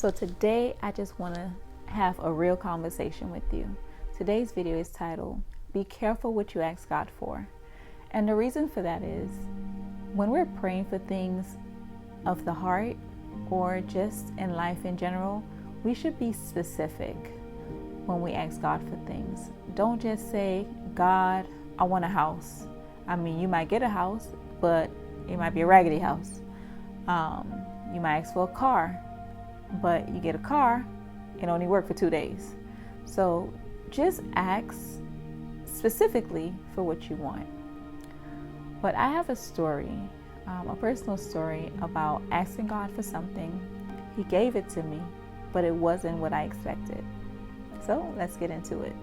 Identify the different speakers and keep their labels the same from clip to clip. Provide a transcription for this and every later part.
Speaker 1: So today I just want to have a real conversation with you. Today's video is titled, Be Careful What You Ask God For. And the reason for that is when we're praying for things of the heart or just in life in general, we should be specific when we ask God for things. Don't just say, God, I want a house. I mean, you might get a house, but it might be a raggedy house. You might ask for a car, but you get a car, it only worked for 2 days. So just ask specifically for what you want. But I have a story, a personal story about asking God for something. He gave it to me, but it wasn't what I expected. So let's get into it.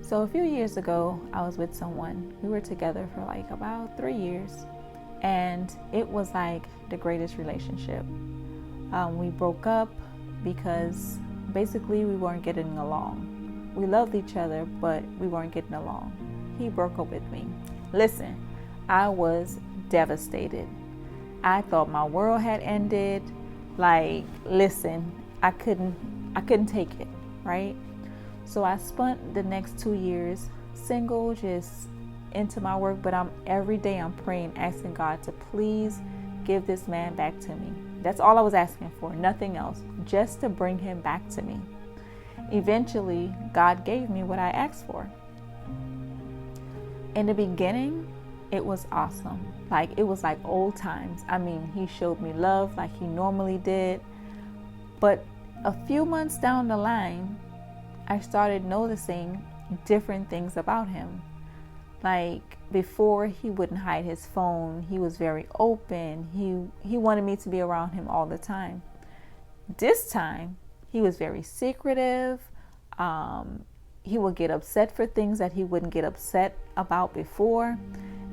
Speaker 1: So a few years ago, I was with someone. We were together for like about 3 years. And it was like the greatest relationship. We broke up because basically we weren't getting along. We loved each other, but we weren't getting along. He broke up with me. Listen, I was devastated. I thought my world had ended. Like, listen, I couldn't take it, right? So I spent the next 2 years single, just into my work, but every day I'm praying, asking God to please give this man back to me. That's all I was asking for, nothing else, just to bring him back to me. Eventually, God gave me what I asked for. In the beginning, it was awesome. Like, it was like old times. I mean, he showed me love like he normally did. But a few months down the line, I started noticing different things about him. Like, before, he wouldn't hide his phone. He was very open. He wanted me to be around him all the time. This time, he was very secretive. He would get upset for things that he wouldn't get upset about before.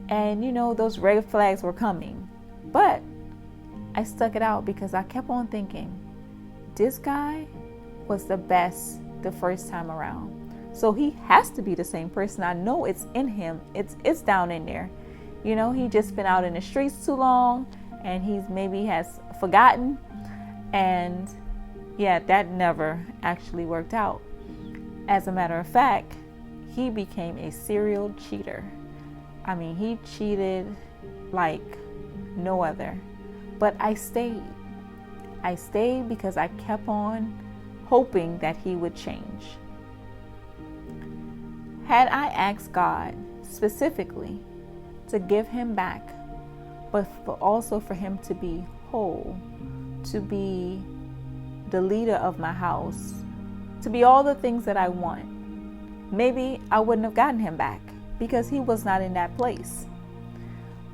Speaker 1: And, those red flags were coming. But I stuck it out because I kept on thinking, this guy was the best the first time around. So he has to be the same person. I know it's in him. It's down in there. He just been out in the streets too long, and he's maybe has forgotten. And yeah, that never actually worked out. As a matter of fact, he became a serial cheater. I mean, he cheated like no other. But I stayed. I stayed because I kept on hoping that he would change. Had I asked God specifically to give him back, but also for him to be whole, to be the leader of my house, to be all the things that I want, maybe I wouldn't have gotten him back because he was not in that place.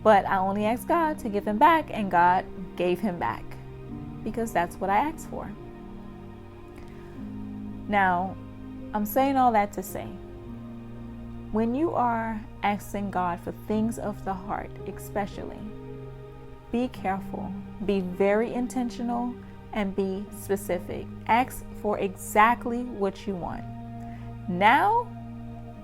Speaker 1: But I only asked God to give him back, and God gave him back because that's what I asked for. Now, I'm saying all that to say, when you are asking God for things of the heart, especially, be careful, be very intentional, and be specific. Ask for exactly what you want. Now,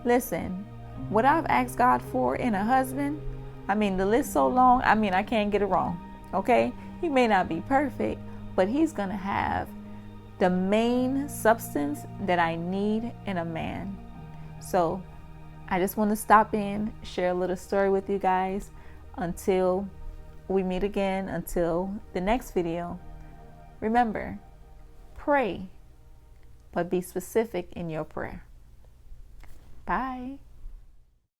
Speaker 1: listen, what I've asked God for in a husband, I mean, the list so long, I can't get it wrong, okay? He may not be perfect, but he's going to have the main substance that I need in a man. So I just want to stop in, share a little story with you guys until we meet again, until the next video. Remember, pray, but be specific in your prayer. Bye.